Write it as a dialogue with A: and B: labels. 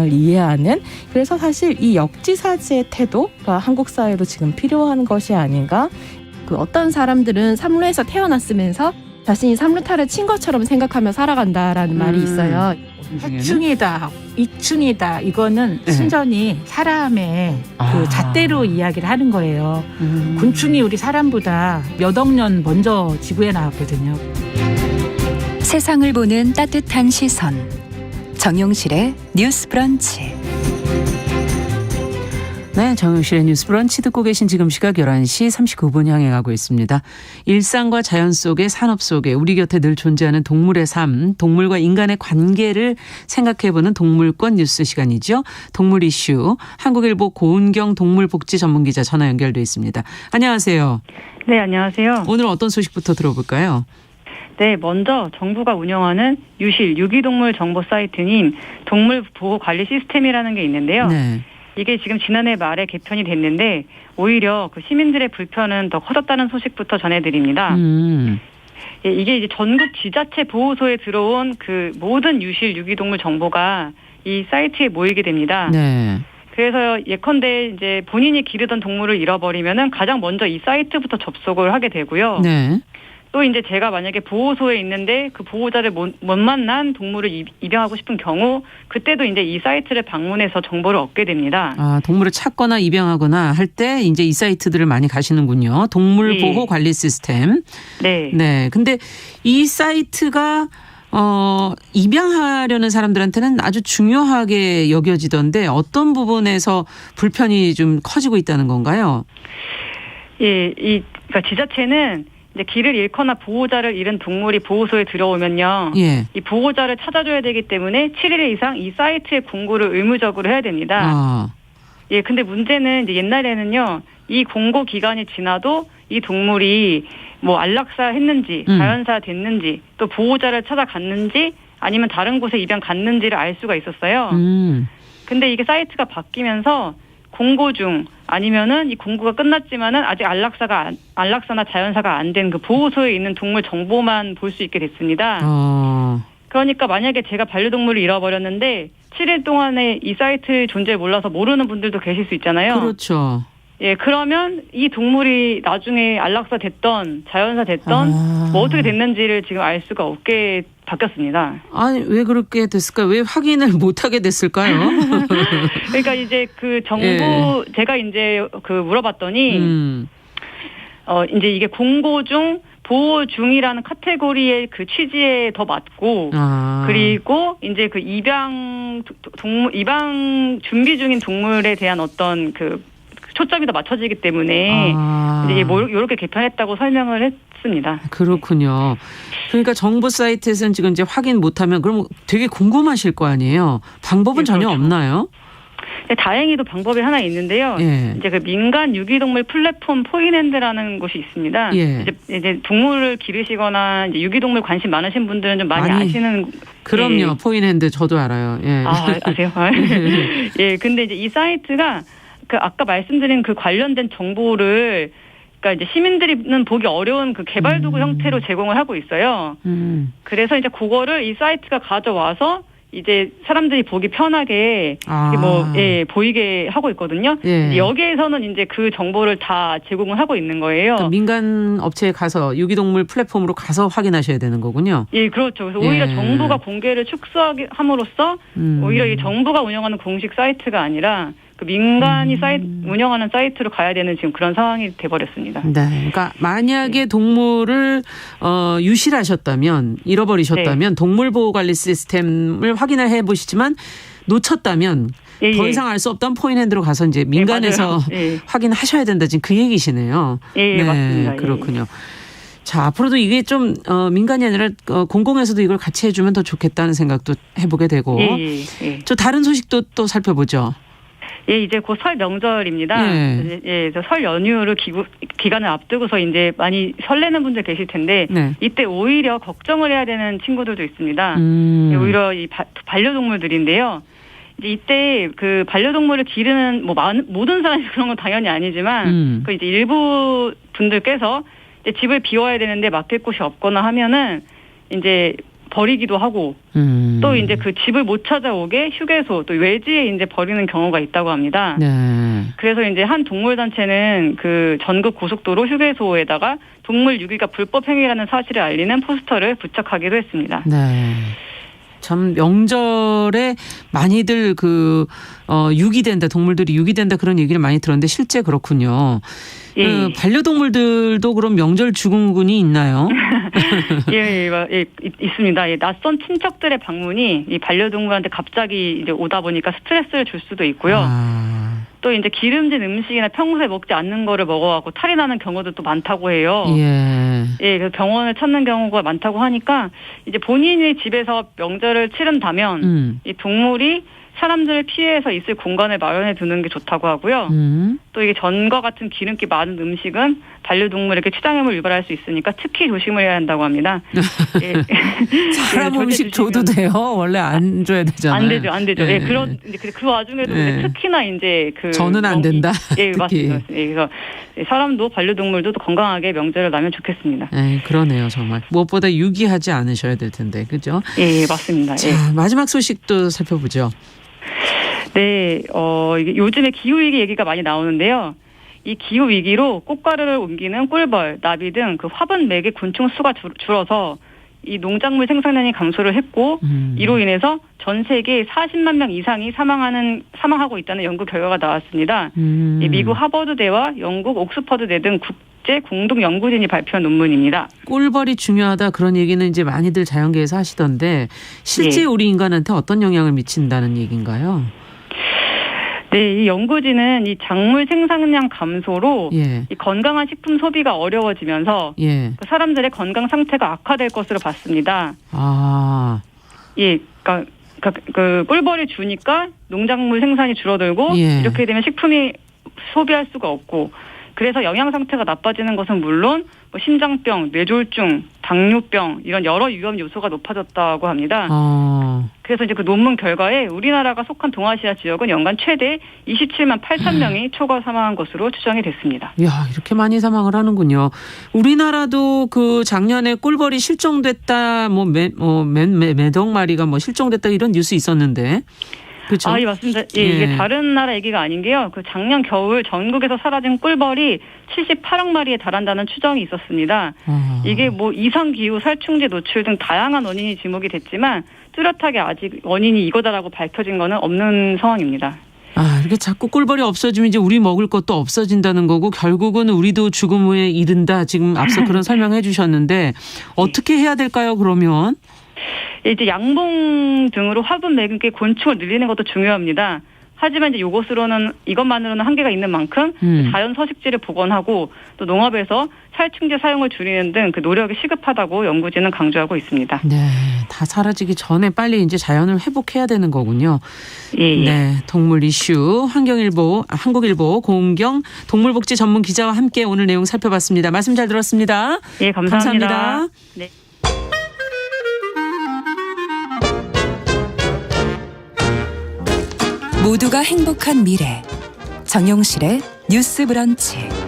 A: 을 이해하는, 그래서 사실 이 역지사지의 태도가 한국 사회도 지금 필요한 것이 아닌가.
B: 그 어떤 사람들은 삼루에서 태어났으면서 자신이 삼루타를 친 것처럼 생각하며 살아간다라는 말이 있어요.
C: 해충이다, 이충이다, 이거는
D: 네.
C: 순전히 사람의 그 잣대로 이야기를 하는 거예요. 곤충이 우리 사람보다 몇 억 년 먼저 지구에 나왔거든요.
E: 세상을 보는 따뜻한 시선, 정용실의 뉴스 브런치.
D: 네, 정용실의 뉴스 브런치 듣고 계신 지금 시각 11시 39분 향해 가고 있습니다. 일상과 자연 속에, 산업 속에 우리 곁에 늘 존재하는 동물의 삶, 동물과 인간의 관계를 생각해보는 동물권 뉴스 시간이죠. 동물 이슈, 한국일보 고은경 동물복지 전문기자 전화 연결돼 있습니다. 안녕하세요.
F: 네, 안녕하세요.
D: 오늘 어떤 소식부터 들어볼까요?
F: 네, 먼저 정부가 운영하는 유실 유기동물 정보 사이트인 동물보호관리 시스템이라는 게 있는데요.
D: 네.
F: 이게 지금 지난해 말에 개편이 됐는데 오히려 그 시민들의 불편은 더 커졌다는 소식부터 전해드립니다. 예, 이게 이제 전국 지자체 보호소에 들어온 그 모든 유실 유기동물 정보가 이 사이트에 모이게 됩니다.
D: 네.
F: 그래서 예컨대 이제 본인이 기르던 동물을 잃어버리면은 가장 먼저 이 사이트부터 접속을 하게 되고요.
D: 네.
F: 또 이제 제가 만약에 보호소에 있는데 그 보호자를 못 만난 동물을 입양하고 싶은 경우 그때도 이제 이 사이트를 방문해서 정보를 얻게 됩니다.
D: 아, 동물을 찾거나 입양하거나 할 때 이제 이 사이트들을 많이 가시는군요. 동물 보호 관리 시스템.
F: 네.
D: 네. 근데 이 사이트가 입양하려는 사람들한테는 아주 중요하게 여겨지던데 어떤 부분에서 불편이 좀 커지고 있다는 건가요?
F: 예, 그러니까 지자체는 이제 길을 잃거나 보호자를 잃은 동물이 보호소에 들어오면요.
D: 예.
F: 이 보호자를 찾아줘야 되기 때문에 7일 이상 이 사이트에 공고를 의무적으로 해야 됩니다.
D: 아.
F: 예, 근데 문제는 이제 옛날에는요. 이 공고 기간이 지나도 이 동물이 뭐 안락사 했는지, 자연사 됐는지, 또 보호자를 찾아갔는지, 아니면 다른 곳에 입양 갔는지를 알 수가 있었어요. 근데 이게 사이트가 바뀌면서 공고 중 아니면은 이 공고가 끝났지만은 아직 안락사나 자연사가 안 된 그 보호소에 있는 동물 정보만 볼 수 있게 됐습니다. 그러니까 만약에 제가 반려동물을 잃어버렸는데 7일 동안에 이 사이트 존재를 몰라서 모르는 분들도 계실 수 있잖아요.
D: 그렇죠.
F: 예, 그러면 이 동물이 나중에 안락사 됐던 자연사 됐던 뭐 어떻게 됐는지를 지금 알 수가 없게 바뀌었습니다.
D: 아니, 왜 그렇게 됐을까요? 왜 확인을 못하게 됐을까요?
F: 그러니까 이제 그 정부
D: 예.
F: 제가 이제 그 물어봤더니 이제 이게 공고 중 보호 중이라는 카테고리의 그 취지에 더 맞고 그리고 이제 그 입양 준비 중인 동물에 대한 어떤 그 초점이 더 맞춰지기 때문에 이제 이렇게 개편했다고 설명을 했습니다.
D: 그렇군요. 그러니까 정부 사이트에서는 지금 이제 확인 못하면 그럼 되게 궁금하실 거 아니에요. 방법은
F: 네,
D: 전혀
F: 그렇죠.
D: 없나요?
F: 네, 다행히도 방법이 하나 있는데요.
D: 예.
F: 이제 그 민간 유기동물 플랫폼 포인핸드라는 곳이 있습니다.
D: 예.
F: 이제 동물을 기르시거나 이제 유기동물 관심 많으신 분들은 좀 많이 아시는.
D: 그럼요.
F: 예.
D: 포인핸드 저도 알아요. 예.
F: 아세요? 예. 근데 이제 이 사이트가 그 아까 말씀드린 그 관련된 정보를 그러니까 이제 시민들이는 보기 어려운 그 개발 도구 형태로 제공을 하고 있어요. 그래서 이제 그거를 이 사이트가 가져와서 이제 사람들이 보기 편하게 보이게 하고 있거든요.
D: 예.
F: 여기에서는 이제 그 정보를 다 제공을 하고 있는 거예요.
D: 그러니까 민간 업체에 가서 유기동물 플랫폼으로 가서 확인하셔야 되는 거군요.
F: 예, 그렇죠. 그래서 오히려 정부가 공개를 축소함으로써 오히려 이 정부가 운영하는 공식 사이트가 아니라 그 민간이 운영하는 사이트로 가야 되는 지금 그런 상황이 돼버렸습니다.
D: 네, 그러니까 만약에 동물을 유실하셨다면, 잃어버리셨다면 동물보호관리 시스템을 확인을 해보시지만 놓쳤다면 더 이상 알 수 없던 포인핸드로 가서 이제 민간에서 확인하셔야 된다. 지금 그 얘기시네요.
F: 네, 맞습니다.
D: 그렇군요. 자, 앞으로도 이게 좀 민간이 아니라 공공에서도 이걸 같이 해주면 더 좋겠다는 생각도 해보게 되고. 저 다른 소식도 또 살펴보죠.
F: 예, 이제 곧 설 명절입니다. 그래서 설 연휴를 기간을 앞두고서 이제 많이 설레는 분들 계실 텐데 이때 오히려 걱정을 해야 되는 친구들도 있습니다. 오히려 이 반려동물들인데요. 이제 이때 그 반려동물을 기르는 모든 사람이 그런 건 당연히 아니지만 그 이제 일부 분들께서 이제 집을 비워야 되는데 맡길 곳이 없거나 하면은 이제 버리기도 하고 또 이제 그 집을 못 찾아오게 휴게소 또 외지에 이제 버리는 경우가 있다고 합니다.
D: 네.
F: 그래서 이제 한 동물단체는 그 전국 고속도로 휴게소에다가 동물 유기가 불법 행위라는 사실을 알리는 포스터를 부착하기도 했습니다.
D: 네. 참 명절에 많이들 유기된다, 동물들이 유기된다 그런 얘기를 많이 들었는데 실제 그렇군요.
F: 예.
D: 그 반려동물들도 그럼 명절 증후군이 있나요?
F: 예, 있습니다. 예, 낯선 친척들의 방문이 이 반려동물한테 갑자기 이제 오다 보니까 스트레스를 줄 수도 있고요. 또 이제 기름진 음식이나 평소에 먹지 않는 거를 먹어갖고 탈이 나는 경우도 또 많다고 해요. 예, 그 병원을 찾는 경우가 많다고 하니까 이제 본인이 집에서 명절을 치른다면 이 동물이 사람들을 피해서 있을 공간을 마련해 두는 게 좋다고 하고요. 또 이게 전과 같은 기름기 많은 음식은 반려동물에게 치장염을 유발할 수 있으니까 특히 조심을 해야 한다고 합니다. 예.
D: 사람 음식 줘도 돼요? 원래 안 줘야 되잖아요.
F: 안 되죠.
D: 네.
F: 예, 이제 그 와중에도
D: 네.
F: 이제 특히나 이제
D: 저는 안 된다.
F: 예,
D: 특히.
F: 맞습니다. 예, 그래서 사람도 반려동물도 건강하게 명절을 나면 좋겠습니다.
D: 네, 그러네요, 정말. 무엇보다 유기하지 않으셔야 될 텐데, 그죠?
F: 예, 맞습니다.
D: 자,
F: 예.
D: 마지막 소식도 살펴보죠.
F: 네, 이게 요즘에 기후위기 얘기가 많이 나오는데요. 이 기후위기로 꽃가루를 옮기는 꿀벌, 나비 등 그 화분 매개 곤충 수가 줄어서 이 농작물 생산량이 감소를 했고 이로 인해서 전 세계 40만 명 이상이 사망하고 있다는 연구 결과가 나왔습니다. 이 미국 하버드대와 영국 옥스퍼드대 등 국제 공동 연구진이 발표한 논문입니다.
D: 꿀벌이 중요하다 그런 얘기는 이제 많이들 자연계에서 하시던데 실제
F: 네.
D: 우리 인간한테 어떤 영향을 미친다는 얘기인가요?
F: 네, 이 연구진은 이 작물 생산량 감소로
D: 예.
F: 이 건강한 식품 소비가 어려워지면서
D: 예.
F: 그 사람들의 건강 상태가 악화될 것으로 봤습니다.
D: 아.
F: 예, 그러니까 그 꿀벌이 주니까 농작물 생산이 줄어들고
D: 예.
F: 이렇게 되면 식품이 소비할 수가 없고 그래서 영양 상태가 나빠지는 것은 물론 뭐 심장병, 뇌졸중, 당뇨병 이런 여러 위험 요소가 높아졌다고 합니다. 그래서 이제 그 논문 결과에 우리나라가 속한 동아시아 지역은 연간 최대 27만 8천 명이 초과 사망한 것으로 추정이 됐습니다.
D: 이야, 이렇게 많이 사망을 하는군요. 우리나라도 그 작년에 꿀벌이 실종됐다, 매덕 마리가 실종됐다 이런 뉴스 있었는데. 그렇죠?
F: 아, 예, 맞습니다. 예, 이게 다른 나라 얘기가 아닌 게요. 그 작년 겨울 전국에서 사라진 꿀벌이 78억 마리에 달한다는 추정이 있었습니다. 이게 이상 기후, 살충제 노출 등 다양한 원인이 지목이 됐지만 뚜렷하게 아직 원인이 이거다라고 밝혀진 거는 없는 상황입니다.
D: 아, 이렇게 자꾸 꿀벌이 없어지면 이제 우리 먹을 것도 없어진다는 거고 결국은 우리도 죽음에 이른다. 지금 앞서 그런 설명해 주셨는데 어떻게 해야 될까요, 그러면?
F: 이제 양봉 등으로 화분 매개 곤충을 늘리는 것도 중요합니다. 하지만 이제 이것만으로는 한계가 있는 만큼 자연 서식지를 복원하고 또 농업에서 살충제 사용을 줄이는 등 그 노력이 시급하다고 연구진은 강조하고 있습니다.
D: 네, 다 사라지기 전에 빨리 이제 자연을 회복해야 되는 거군요.
F: 예.
D: 네, 동물 이슈 한국일보 고은경 동물복지 전문 기자와 함께 오늘 내용 살펴봤습니다. 말씀 잘 들었습니다.
F: 예, 감사합니다.
D: 감사합니다.
F: 네.
E: 모두가 행복한 미래 정용실의 뉴스 브런치.